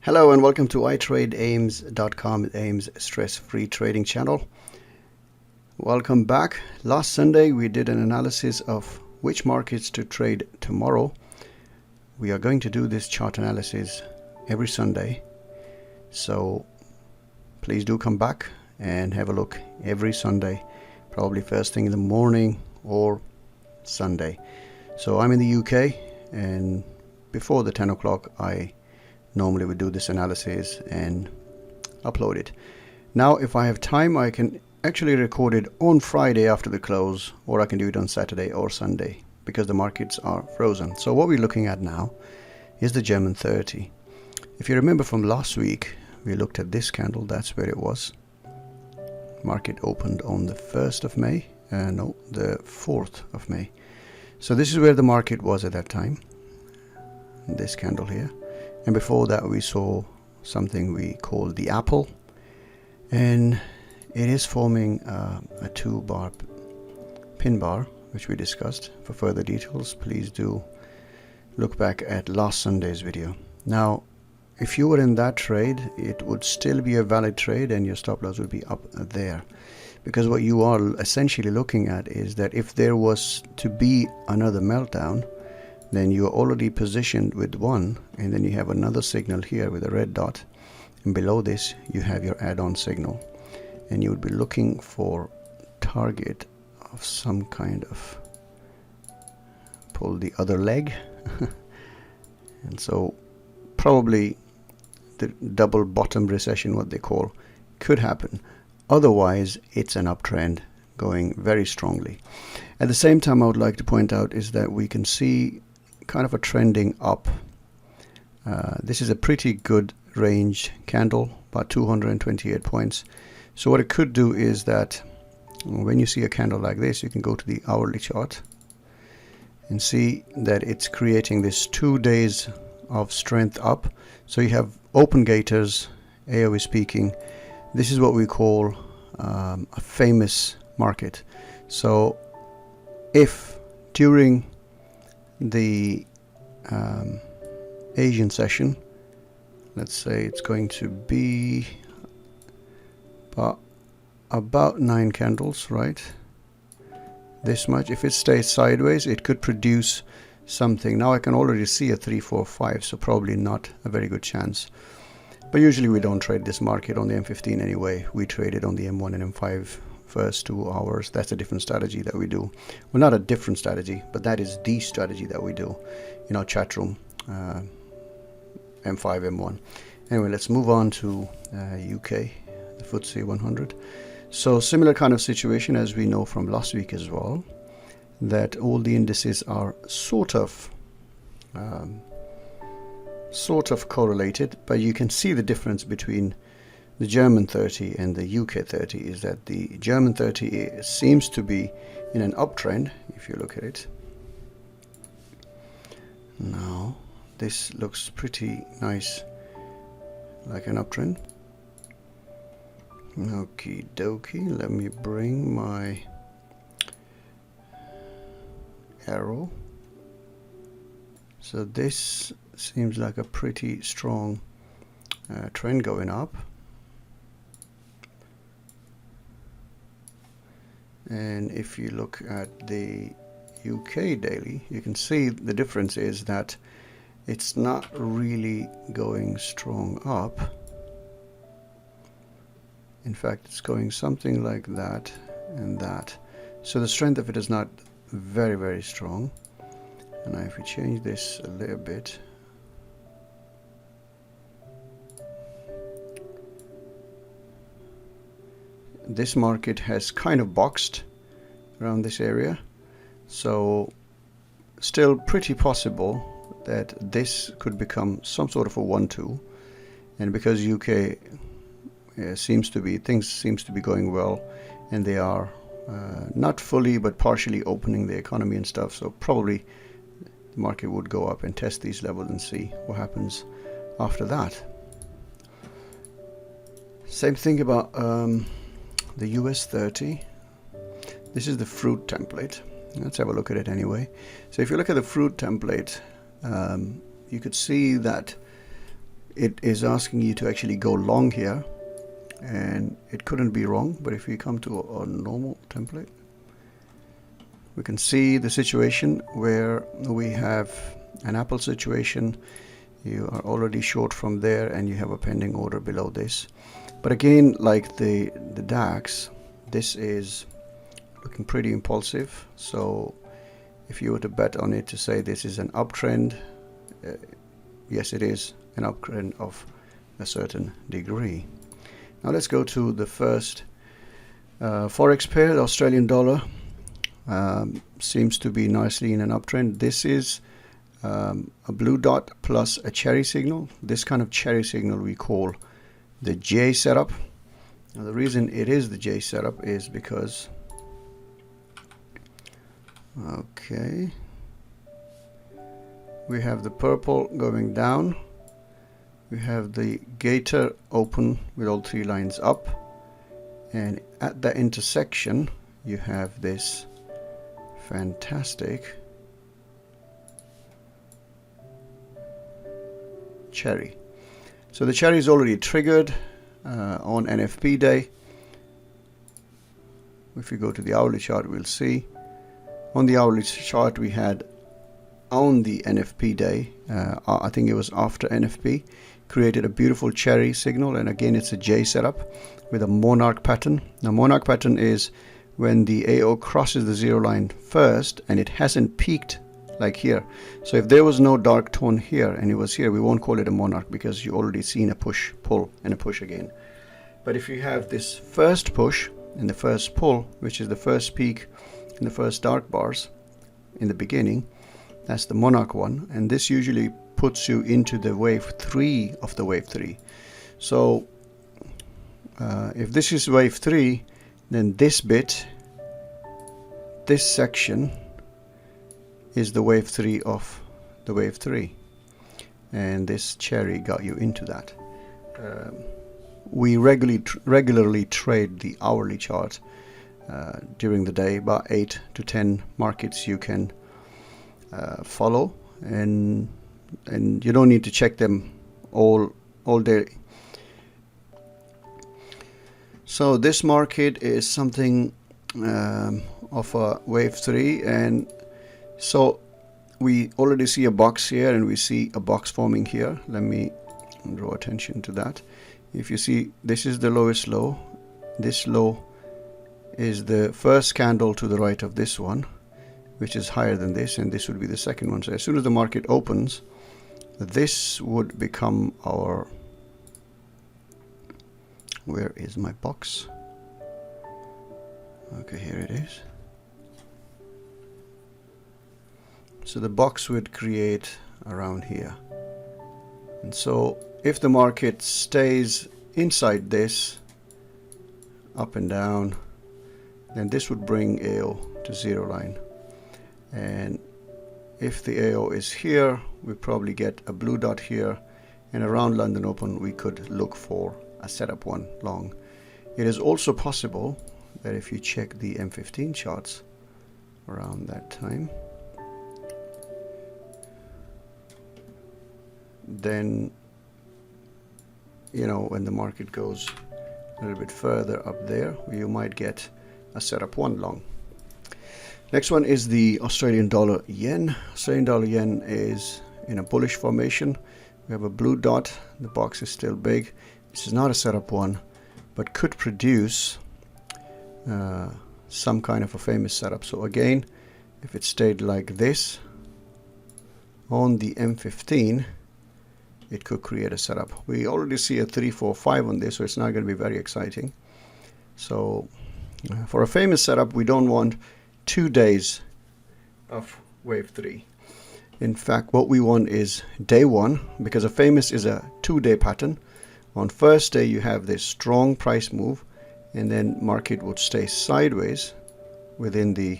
Hello and welcome to Itradeaims.com, Aims stress-free trading channel. Welcome back. Last Sunday we did an analysis of which markets to trade tomorrow. We are going to do this chart analysis every Sunday, so please do come back and have a look every Sunday, probably first thing in the morning or Sunday. So I'm in the UK, and before the 10 o'clock I normally would do this analysis and upload it. Now if I have time, I can actually record it on Friday after the close, or I can do it on Saturday or Sunday because the markets are frozen. So what we're looking at now is the German 30. If you remember from last week, we looked at this candle. That's where it was. Market opened on the 1st of May, no, the 4th of May. So this is where the market was at that time, this candle here. And before that we saw something we call the apple, and it is forming a 2-bar pin bar, which we discussed. For further details, please do look back at last Sunday's video. Now if you were in that trade, it would still be a valid trade and your stop loss would be up there, because what you are essentially looking at is that if there was to be another meltdown, then you're already positioned with one, and then you have another signal here with a red dot, and below this you have your add-on signal, and you would be looking for target of some kind of pull the other leg. And so probably the double bottom recession, what they call, could happen. Otherwise it's an uptrend going very strongly. At the same time, I would like to point out is that we can see kind of a trending up. This is a pretty good range candle, about 228 points. So what it could do is that when you see a candle like this, you can go to the hourly chart and see that it's creating this 2 days of strength up. So you have open gators, AOE speaking. This is what we call a famous market. So if during the Asian session, let's say it's going to be about 9 candles, right? This much. If it stays sideways, it could produce something. Now I can already see a 3, 4, 5, so probably not a very good chance. But usually we don't trade this market on the M15 anyway. We trade it on the M1 and M5 first 2 hours. That's a different strategy that we do. Well, not a different strategy, but that is the strategy that we do in our chat room, M5, M1. Anyway, let's move on to UK, the FTSE 100. So similar kind of situation as we know from last week as well, that all the indices are sort of correlated, but you can see the difference between the German 30 and the UK 30 is that the German 30 seems to be in an uptrend. If you look at it now, this looks pretty nice, like an uptrend. Okie dokie, let me bring my arrow. So this seems like a pretty strong trend going up. And if you look at the UK daily, you can see the difference is that it's not really going strong up. In fact, it's going something like that and that. So the strength of it is not very, very strong. And now if we change this a little bit, this market has kind of boxed around this area, so still pretty possible that this could become some sort of a 1-2, and because UK seems to be going well, and they are not fully but partially opening the economy and stuff, so probably the market would go up and test these levels and see what happens after that. Same thing about the US 30. This is the fruit template. Let's have a look at it anyway. So if you look at the fruit template, you could see that it is asking you to actually go long here, and it couldn't be wrong. But if we come to a normal template, we can see the situation where we have an Apple situation. You are already short from there, and you have a pending order below this. But again, like the DAX, this is looking pretty impulsive. So if you were to bet on it to say this is an uptrend, yes, it is an uptrend of a certain degree. Now let's go to the first Forex pair. The Australian dollar seems to be nicely in an uptrend. This is a blue dot plus a cherry signal. This kind of cherry signal we call the J setup. Now the reason it is the J setup is because, okay, we have the purple going down, we have the gator open with all three lines up, and at the intersection you have this fantastic cherry. So the cherry is already triggered on NFP day. If we go to the hourly chart, we'll see on the hourly chart we had on the NFP day, I think it was after NFP, created a beautiful cherry signal, and again it's a J setup with a monarch pattern. Now monarch pattern is when the AO crosses the zero line first and it hasn't peaked like here. So if there was no dark tone here and it was here, we won't call it a monarch because you already seen a push, pull, and a push again. But if you have this first push and the first pull, which is the first peak and the first dark bars in the beginning, that's the monarch one, and this usually puts you into the wave 3 of the wave 3. So if this is wave 3, then this bit, this section is the wave 3 of the wave 3, and this cherry got you into that. We regularly trade the hourly chart during the day, about 8 to 10 markets you can follow, and you don't need to check them all day. So this market is something of a wave 3, and so we already see a box here and we see a box forming here. Let me draw attention to that. If you see, this is the lowest low. This low is the first candle to the right of this one, which is higher than this, and this would be the second one. So as soon as the market opens, this would become our, where is my box? Okay, here it is. So the box would create around here, and so if the market stays inside this, up and down, then this would bring AO to zero line. And if the AO is here, we probably get a blue dot here, and around London Open we could look for a setup one long. It is also possible that if you check the M15 charts around that time, then you know, when the market goes a little bit further up there, you might get a setup one long. Next one is the Australian dollar yen. Australian dollar yen is in a bullish formation. We have a blue dot. The box is still big. This is not a setup one, but could produce some kind of a famous setup. So again, if it stayed like this on the M15, it could create a setup. We already see a 3, 4, 5 on this, so it's not going to be very exciting. So for a famous setup, we don't want 2 days of wave 3. In fact, what we want is day 1, because a famous is a 2-day pattern. On first day you have this strong price move, and then market would stay sideways within the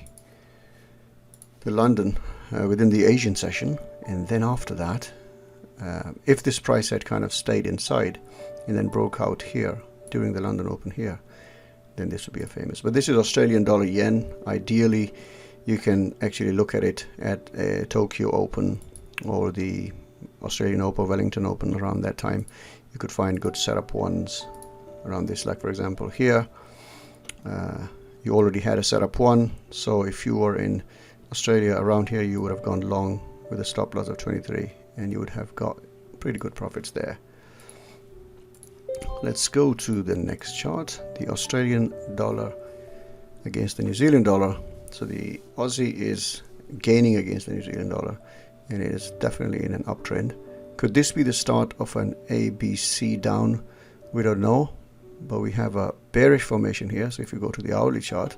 London, within the Asian session, and then after that, if this price had kind of stayed inside and then broke out here during the London Open here, then this would be a famous. But this is Australian dollar yen. Ideally, you can actually look at it at a Tokyo Open or the Australian Open, Wellington Open around that time, you could find good setup ones around this. Like for example here, you already had a setup one, so if you were in Australia around here, you would have gone long with a stop loss of 23 and you would have got pretty good profits there. Let's go to the next chart, the Australian dollar against the New Zealand dollar. So the Aussie is gaining against the New Zealand dollar and it is definitely in an uptrend. Could this be the start of an ABC down? We don't know, but we have a bearish formation here. So if you go to the hourly chart,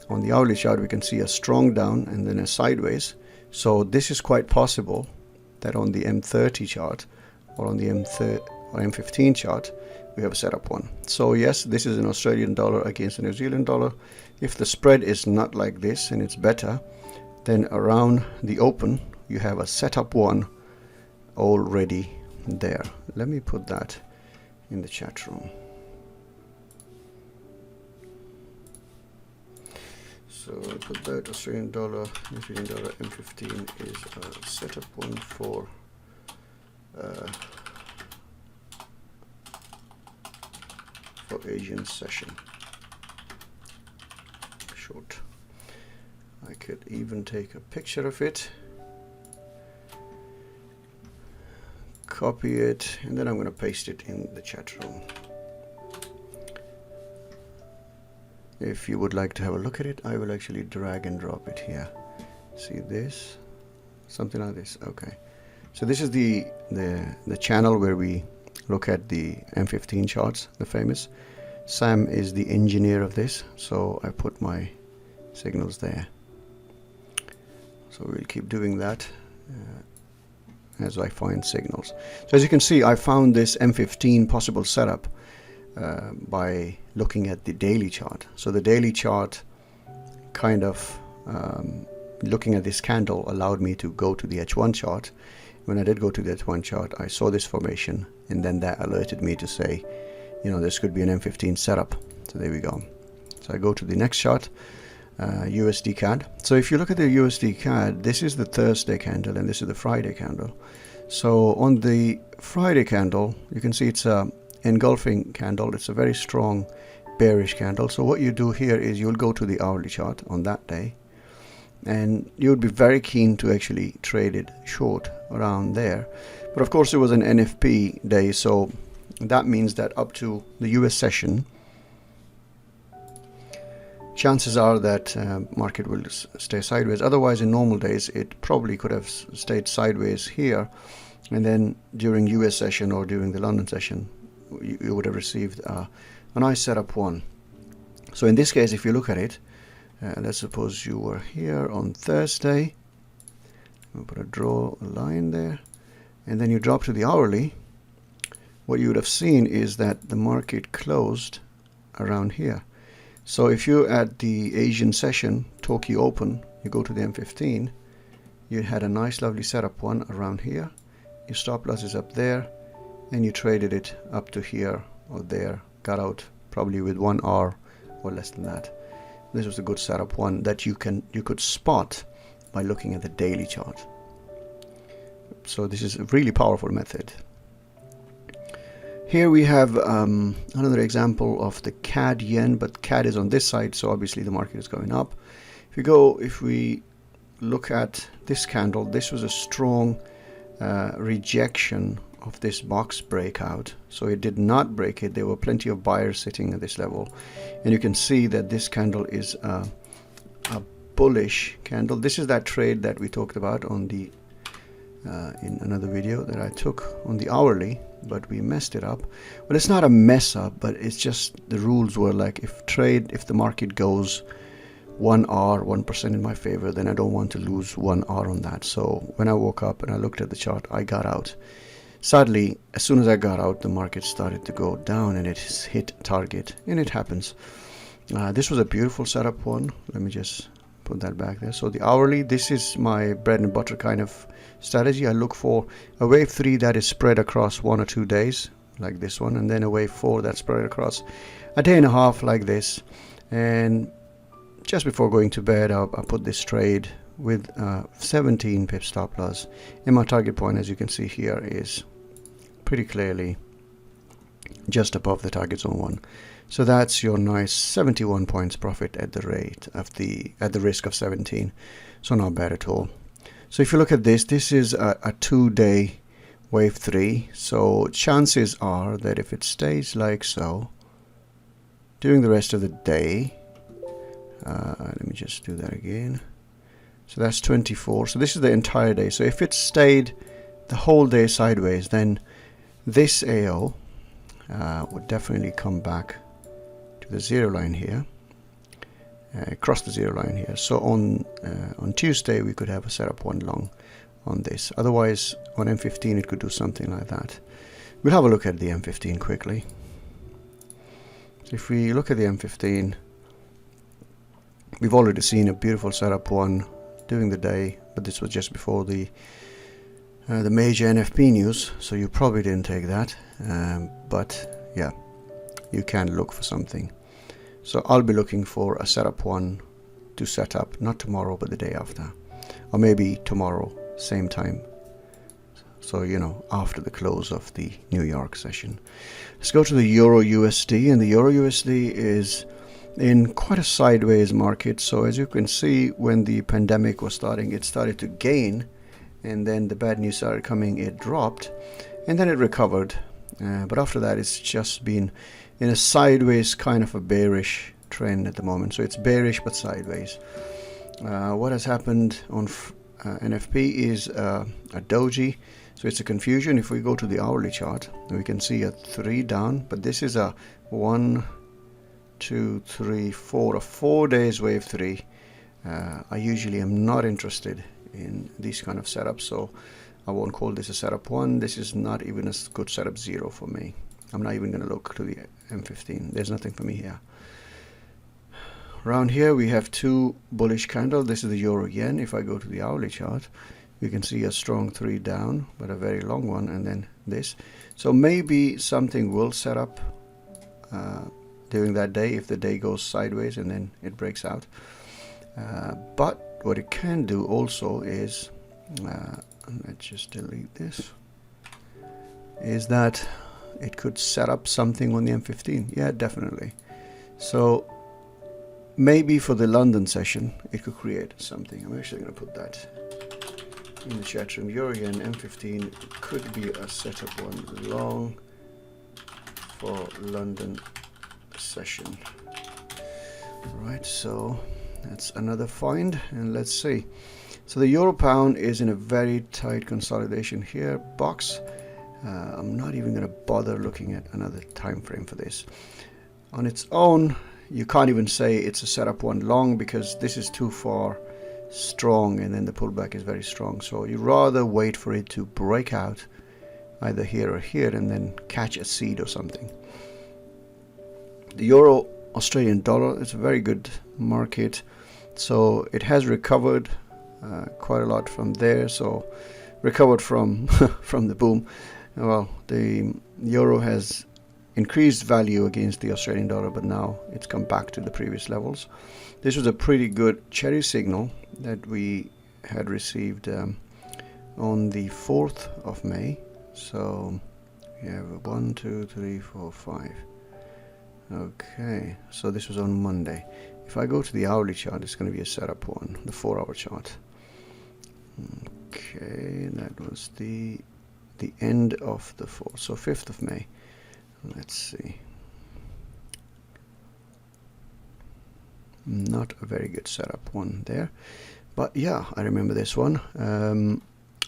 on the hourly chart we can see a strong down and then a sideways. So this is quite possible that on the M30 chart or on the M15 chart we have a setup one. So yes, this is an Australian dollar against the New Zealand dollar. If the spread is not like this and it's better, then around the open you have a setup one already there. Let me put that in the chat room. So I put that Australian dollar, New Zealand dollar M15 is a setup one for Asian session short. I could even take a picture of it, copy it, and then I'm going to paste it in the chat room. If you would like to have a look at it, I will actually drag and drop it here. See this? Something like this. Okay. So this is the channel where we look at the M15 charts, the famous. Sam is the engineer of this, so I put my signals there. So we'll keep doing that as I find signals. So as you can see, I found this M15 possible setup by looking at the daily chart. So the daily chart kind of looking at this candle allowed me to go to the H1 chart. When I did go to the H1 chart, I saw this formation and then that alerted me to say, you know, this could be an M15 setup. So there we go. So I go to the next chart, USDCAD. So if you look at the USDCAD, this is the Thursday candle and this is the Friday candle. So on the Friday candle, you can see it's a engulfing candle. It's a very strong bearish candle. So what you do here is you'll go to the hourly chart on that day and you would be very keen to actually trade it short around there. But of course it was an NFP day, so that means that up to the US session, chances are that market will stay sideways. Otherwise, in normal days, it probably could have stayed sideways here, and then during US session or during the London session, you would have received a nice setup one. So in this case, if you look at it, let's suppose you were here on Thursday. I'll put a draw a line there, and then you drop to the hourly. What you would have seen is that the market closed around here. So if you're at the Asian session, Tokyo Open, you go to the M15, you had a nice lovely setup one around here. Your stop loss is up there, and you traded it up to here or there, got out probably with 1 hour or less than that. This was a good setup one that you could spot by looking at the daily chart. So this is a really powerful method. Here we have another example of the CAD yen, but CAD is on this side, so obviously the market is going up. If we look at this candle, this was a strong rejection of this box breakout, so it did not break it. There were plenty of buyers sitting at this level, and you can see that this candle is a bullish candle. This is that trade that we talked about on the in another video that I took on the hourly, but we messed it up. Well, it's not a mess up, but it's just the rules were like, if the market goes 1 hour 1% in my favor, then I don't want to lose 1 hour on that. So when I woke up and I looked at the chart, I got out. Sadly, as soon as I got out, the market started to go down and it hit target, and it happens. This was a beautiful setup one. Let me just put that back there. So the hourly, this is my bread and butter kind of strategy. I look for a wave 3 that is spread across 1 or 2 days like this one, and then a wave 4 that's spread across a day and a half like this. And just before going to bed, I put this trade with 17 pip stop loss, and my target point, as you can see here, is pretty clearly just above the target zone 1. So that's your nice 71 points profit at the rate of at the risk of 17. So not bad at all. So if you look at this, this is a 2-day wave 3. So chances are that if it stays like so during the rest of the day, let me just do that again. So that's 24. So this is the entire day. So if it stayed the whole day sideways, then this AO would definitely come back to the 0 line here, across the 0 line here. So on Tuesday we could have a setup 1 long on this. Otherwise on M15 it could do something like that. We'll have a look at the M15 quickly. So if we look at the M15, we've already seen a beautiful setup 1 during the day, but this was just before the major NFP news, so you probably didn't take that, but yeah, you can look for something. So I'll be looking for a setup 1 to set up, not tomorrow but the day after, or maybe tomorrow same time, so you know, after the close of the New York session. Let's go to the EURUSD, and the EURUSD is in quite a sideways market. So as you can see, when the pandemic was starting, it started to gain, and then the bad news started coming, it dropped, and then it recovered, but after that it's just been in a sideways kind of a bearish trend at the moment. So it's bearish but sideways. What has happened on NFP is a doji, so it's a confusion. If we go to the hourly chart, we can see a 3 down, but this is a 1, 2, 3, 4, a 4 days wave 3. I usually am not interested in these kind of setups, so I won't call this a setup 1. This is not even a good setup 0 for me. I'm not even going to look to the M15. There's nothing for me here. Around here we have 2 bullish candles. This is the euro yen. If I go to the hourly chart, you can see a strong 3 down, but a very long one, and then this. So maybe something will set up during that day if the day goes sideways and then it breaks out. But what it can do also is, let's just delete this, is that it could set up something on the M15. Yeah, definitely. So maybe for the London session it could create something. I'm actually going to put that in the chat room. Euro yen M15 could be a setup 1 long for London session. Right, so that's another find, and let's see. So the euro pound is in a very tight consolidation here box. I'm not even going to bother looking at another time frame for this. On its own, you can't even say it's a setup 1 long, because this is too far strong and then the pullback is very strong. So you rather wait for it to break out either here or here and then catch a seed or something. The euro Australian dollar is a very good market, so it has recovered quite a lot from there. So recovered from from the boom. Well, the euro has increased value against the Australian dollar, but now it's come back to the previous levels. This was a pretty good cherry signal that we had received on the 4th of May. So we have 1, 2, 3, 4, 5. Okay, so this was on Monday. If I go to the hourly chart, it's going to be a setup 1, the 4-hour chart. Okay, that was the end of the 4th, so 5th of May. Let's see. Not a very good setup 1 there, but yeah, I remember this one.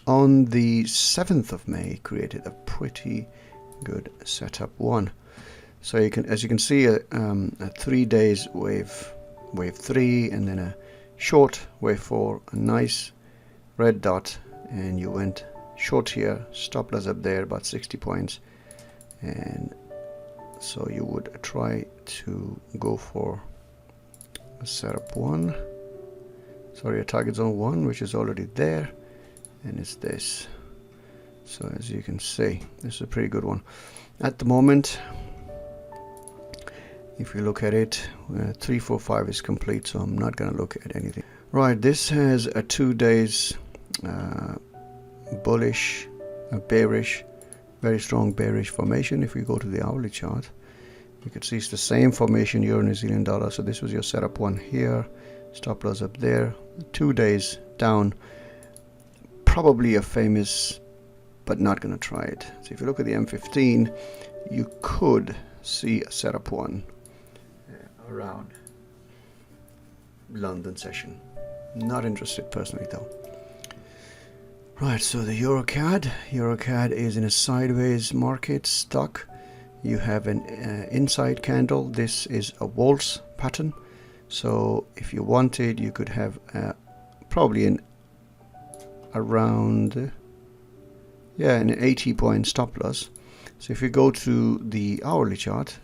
On the 7th of May, created a pretty good setup 1. So you can, as you can see, a 3 days wave 3, and then a short wave 4, a nice red dot, and you went short here, stop loss up there about 60 points, and so you would try to go for a setup 1, sorry, a target zone 1, which is already there, and it's this. So as you can see, this is a pretty good one at the moment. If you look at it, 3, 4, 5 is complete, so I'm not going to look at anything. Right, this has a 2 days bullish, bearish, very strong bearish formation. If we go to the hourly chart, you can see it's the same formation, Euro New Zealand dollar. So this was your setup one here, stop loss up there, 2 days down. Probably a famous, but not going to try it. So if you look at the M15, you could see a setup one around London session. Not interested personally though. Right, so the EURCAD. EURCAD is in a sideways market, stuck. You have an inside candle. This is a waltz pattern. So if you wanted, you could have probably an around an 80 point stop loss. So if you go to the hourly chart,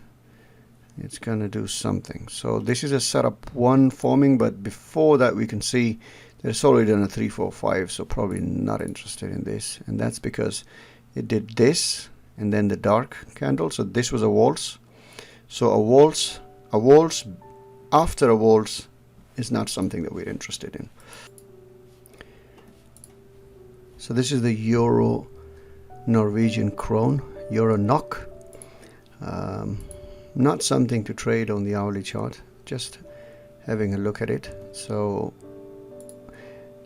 it's gonna do something. So this is a setup one forming, but before that we can see there's already done a 3, 4, 5, so probably not interested in this. And that's because it did this and then the dark candle. So this was a waltz. So a waltz after a waltz is not something that we're interested in. So this is the Euro Norwegian krone, Euro NOK. Not something to trade on the hourly chart, just having a look at it. So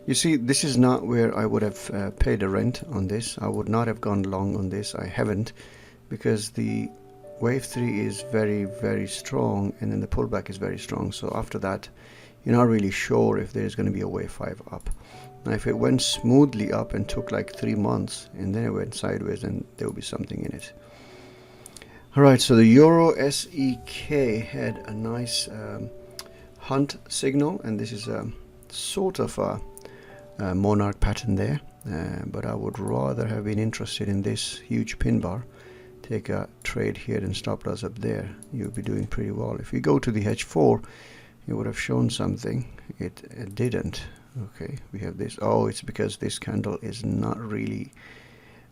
you see, this is not where I would have paid a rent on this. I would not have gone long on this. I haven't, because the wave 3 is very, very strong, and then the pullback is very strong. So after that, you're not really sure if there's going to be a wave 5 up. Now if it went smoothly up and took like 3 months and then it went sideways, then there will be something in it. Alright, so the Euro SEK had a nice hunt signal, and this is a sort of a monarch pattern there, but I would rather have been interested in this huge pin bar. Take a trade here and stop loss up there. You'll be doing pretty well. If you go to the H4, it would have shown something. It didn't. Okay, we have this. Oh, it's because this candle is not really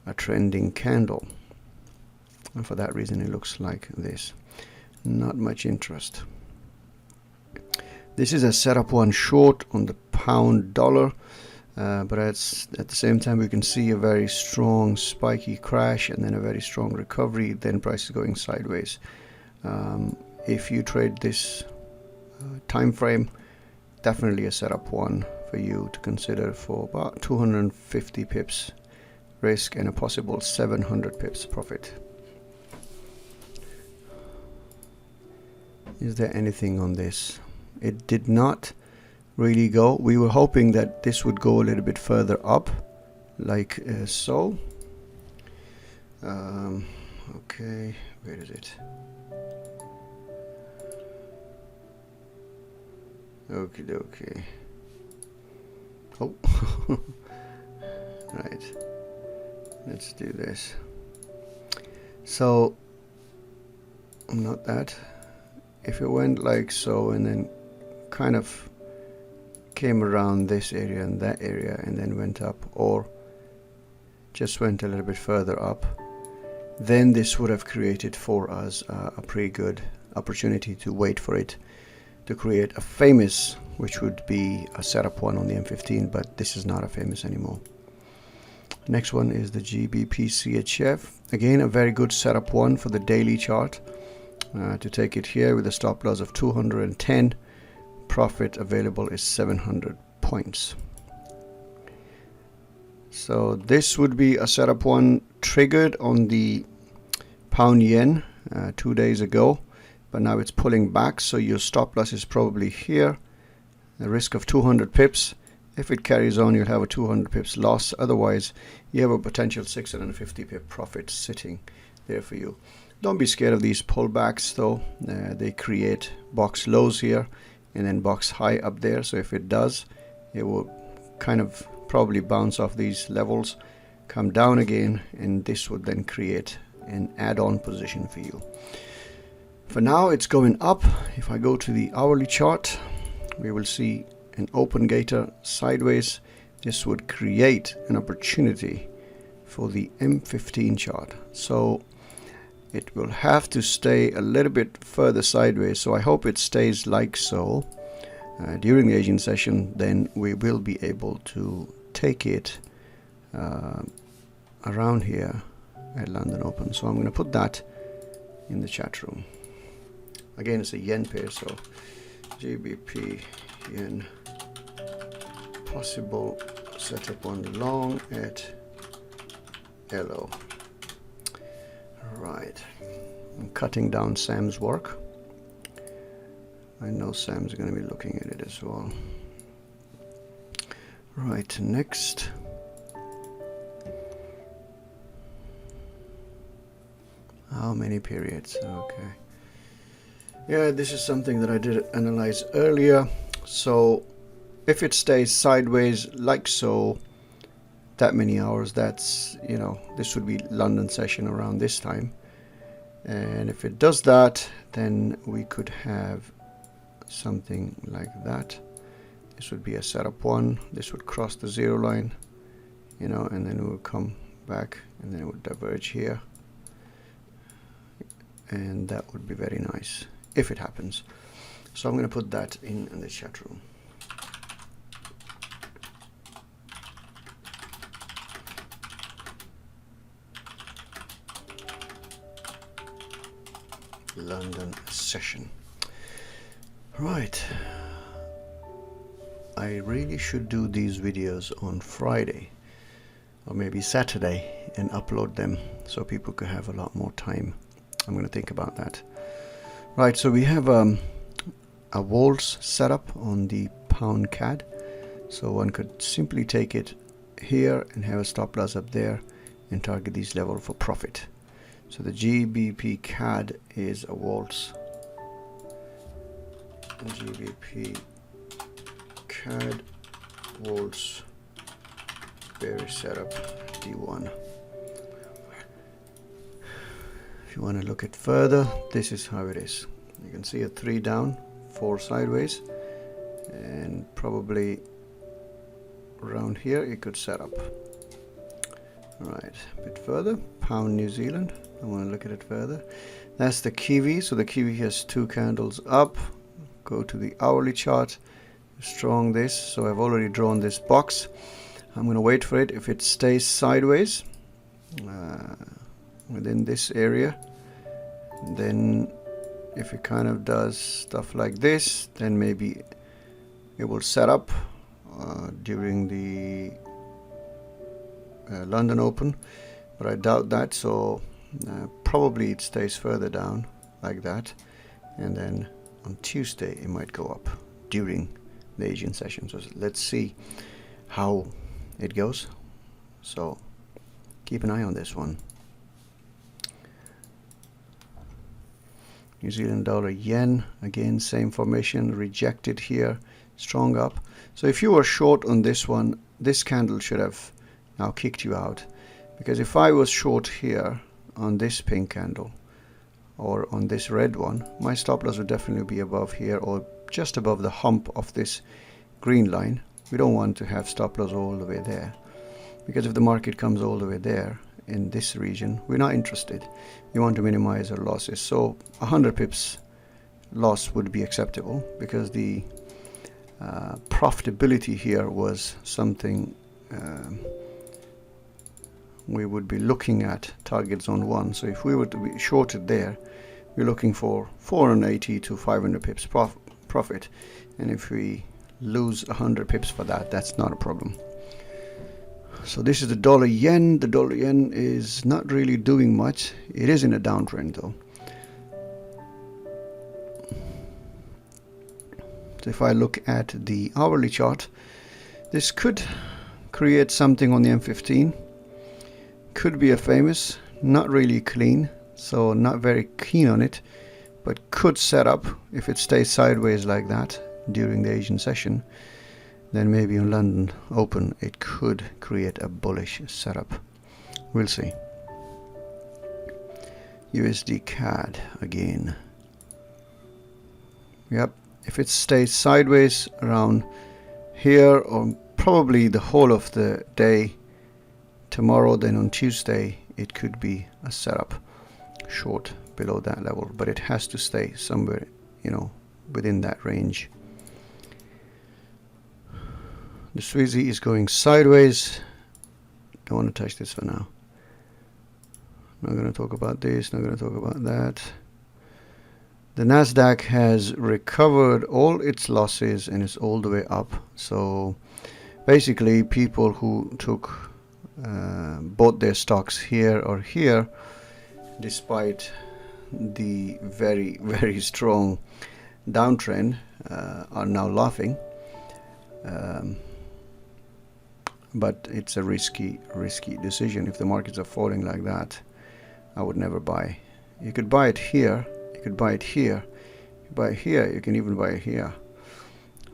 a trending candle, and for that reason it looks like this. Not much interest. This is a setup one short on the pound dollar, but at the same time we can see a very strong spiky crash and then a very strong recovery, then price is going sideways. If you trade this time frame, definitely a setup one for you to consider for about 250 pips risk and a possible 700 pips profit. Is there anything on this? It did not really go. We were hoping that this would go a little bit further up, like so. Okay, where is it? Okay. Oh, right. Let's do this. So, not that. If it went like so and then kind of came around this area and that area and then went up, or just went a little bit further up, then this would have created for us a pretty good opportunity to wait for it to create a famous, which would be a setup one on the M15, but this is not a famous anymore. Next one is the GBPCAD. Again, a very good setup one for the daily chart. To take it here with a stop loss of 210, profit available is 700 points. So this would be a setup one triggered on the pound yen 2 days ago, but now it's pulling back, so your stop loss is probably here, the risk of 200 pips. If it carries on, you'll have a 200 pips loss. Otherwise, you have a potential 650 pip profit sitting there for you. Don't be scared of these pullbacks though. They create box lows here and then box high up there. So if it does, it will kind of probably bounce off these levels, come down again, and this would then create an add-on position for you. For now, it's going up. If I go to the hourly chart, we will see an open gator sideways. This would create an opportunity for the M15 chart. So it will have to stay a little bit further sideways. So I hope it stays like so. during the Asian session, then we will be able to take it around here at London Open. So I'm going to put that in the chat room. Again, it's a yen pair, so GBP yen possible setup on the long at LO. Right, I'm cutting down Sam's work. I know Sam's going to be looking at it as well. Right, next. How many periods? Okay. Yeah, this is something that I did analyze earlier. So if it stays sideways like so, that many hours, that's, you know, this would be London session around this time. And if it does that, then we could have something like that. This would be a setup one. This would cross the zero line, you know, and then it would come back and then it would diverge here. And that would be very nice if it happens. So I'm going to put that in the chat room. London session. Right. I really should do these videos on Friday or maybe Saturday and upload them so people could have a lot more time. I'm going to think about that. Right, so we have a waltz setup on the pound CAD. So one could simply take it here and have a stop loss up there and target these levels for profit. So the GBPCAD is a waltz. GBPCAD waltz bearish setup D1. If you want to look at further, this is how it is. You can see a 3 down, 4 sideways, and probably around here it could set up. Right, a bit further, pound New Zealand. I want to look at it further. That's the kiwi. So the kiwi has 2 candles up. Go to the hourly chart, strong this. So I've already drawn this box. I'm going to wait for it. If it stays sideways within this area, then if it kind of does stuff like this, then maybe it will set up during the London Open, but I doubt that. So probably it stays further down like that, and then on Tuesday it might go up during the Asian session. So let's see how it goes. So keep an eye on this one. New Zealand dollar yen, again same formation, rejected here, strong up. So if you were short on this one, this candle should have now kicked you out, because if I was short here on this pink candle or on this red one, my stop loss would definitely be above here or just above the hump of this green line. We don't want to have stop loss all the way there, because if the market comes all the way there in this region, we're not interested. We want to minimize our losses. So 100 pips loss would be acceptable, because the profitability here was something we would be looking at target zone 1. So if we were to be shorted there, we're looking for 480 to 500 pips profit, and if we lose 100 pips for that, that's not a problem. So this is the dollar yen. The dollar yen is not really doing much. It is in a downtrend though. So if I look at the hourly chart, this could create something on the M15. Could be a famous, not really clean, so not very keen on it, but could set up if it stays sideways like that during the Asian session. Then maybe on London Open it could create a bullish setup. We'll see. USDCAD again. Yep, if it stays sideways around here, or probably the whole of the day tomorrow, then on Tuesday it could be a setup short below that level, but it has to stay somewhere, you know, within that range. The Swizzy is going sideways. Don't want to touch this for now. Not going to talk about this, not going to talk about that. The Nasdaq has recovered all its losses and is all the way up. So basically people who bought their stocks here or here, despite the very, very strong downtrend, are now laughing. But it's a risky decision. If the markets are falling like that, I would never buy. You could buy it here, you could buy it here, you buy it here, you can even buy it here,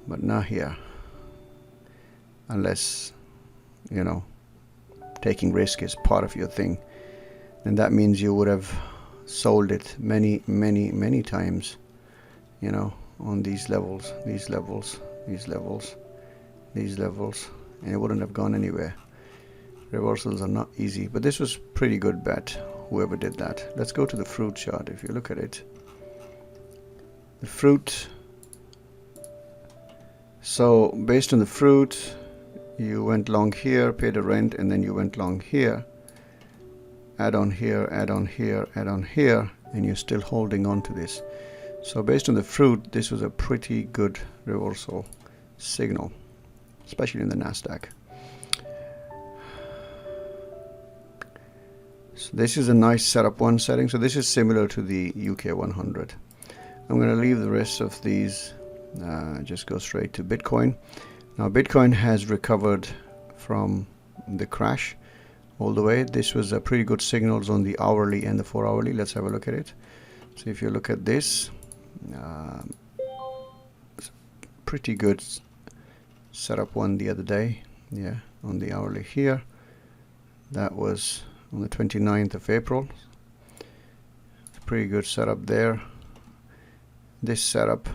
but not here. Unless, you know, taking risk is part of your thing, then that means you would have sold it many times, you know, on these levels, these levels, these levels, these levels, and it wouldn't have gone anywhere. Reversals are not easy, but this was pretty good bet, whoever did that. Let's go to the fruit chart. If you look at it, the fruit, so based on the fruit, you went long here, paid a rent, and then you went long here, add on here, add on here, add on here, and you're still holding on to this. So based on the fruit, this was a pretty good reversal signal, especially in the Nasdaq. So this is a nice setup one setting. So this is similar to the UK 100. I'm going to leave the rest of these, just go straight to Bitcoin. Now Bitcoin has recovered from the crash all the way. This was a pretty good signals on the hourly and the 4 hourly. Let's have a look at it. So if you look at this, it's pretty good setup one the other day. Yeah, on the hourly here. That was on the 29th of April. It's a pretty good setup there. This setup,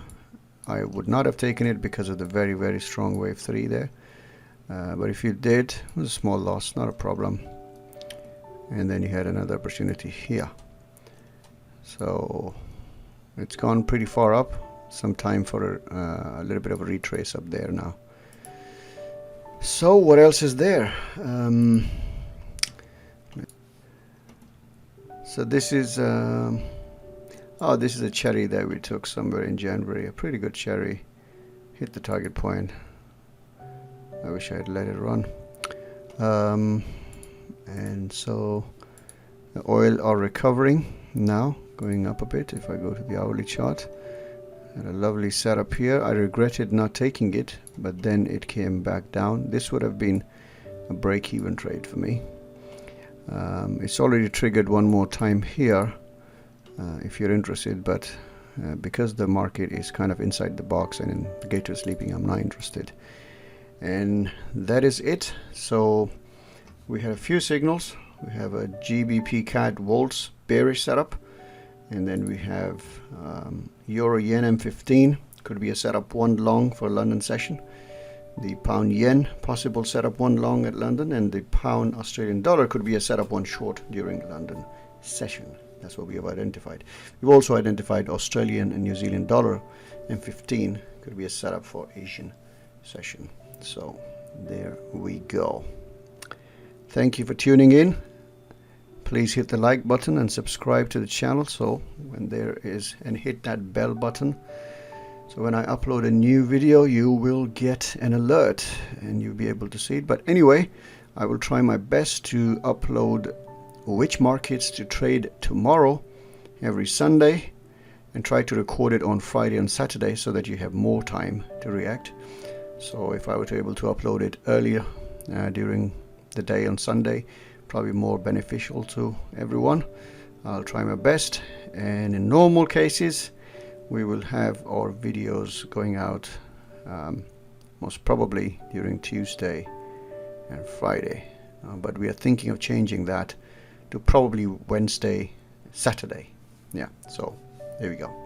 I would not have taken it because of the very, very strong wave 3 there. But if you did, it was a small loss, not a problem. And then you had another opportunity here. So it's gone pretty far up. Some time for a little bit of a retrace up there now. So what else is there? So this is oh, this is a cherry that we took somewhere in January, a pretty good cherry, hit the target point. I wish I had let it run. And so the oil are recovering now, going up a bit. If I go to the hourly chart, had a lovely setup here. I regretted not taking it, but then it came back down. This would have been a break-even trade for me. It's already triggered one more time here, if you're interested, but because the market is kind of inside the box and in the gator sleeping, I'm not interested. And that is it. So we have a few signals. We have a GBPCAD volts bearish setup, and then we have Euro Yen M15, could be a setup one long for London session. The pound yen, possible setup one long at London, and the pound Australian dollar could be a setup one short during London session. That's what we have identified. We've also identified Australian and New Zealand dollar M15 could be a setup for Asian session. So there we go. Thank you for tuning in. Please hit the like button and subscribe to the channel, so when there is, and hit that bell button. So when I upload a new video, you will get an alert and you'll be able to see it. But anyway, I will try my best to upload which markets to trade tomorrow every Sunday, and try to record it on Friday and Saturday so that you have more time to react. So if I were to able to upload it earlier during the day on Sunday, probably more beneficial to everyone. I'll try my best, and in normal cases we will have our videos going out most probably during Tuesday and Friday, but we are thinking of changing that to probably Wednesday, Saturday. Yeah, so there we go.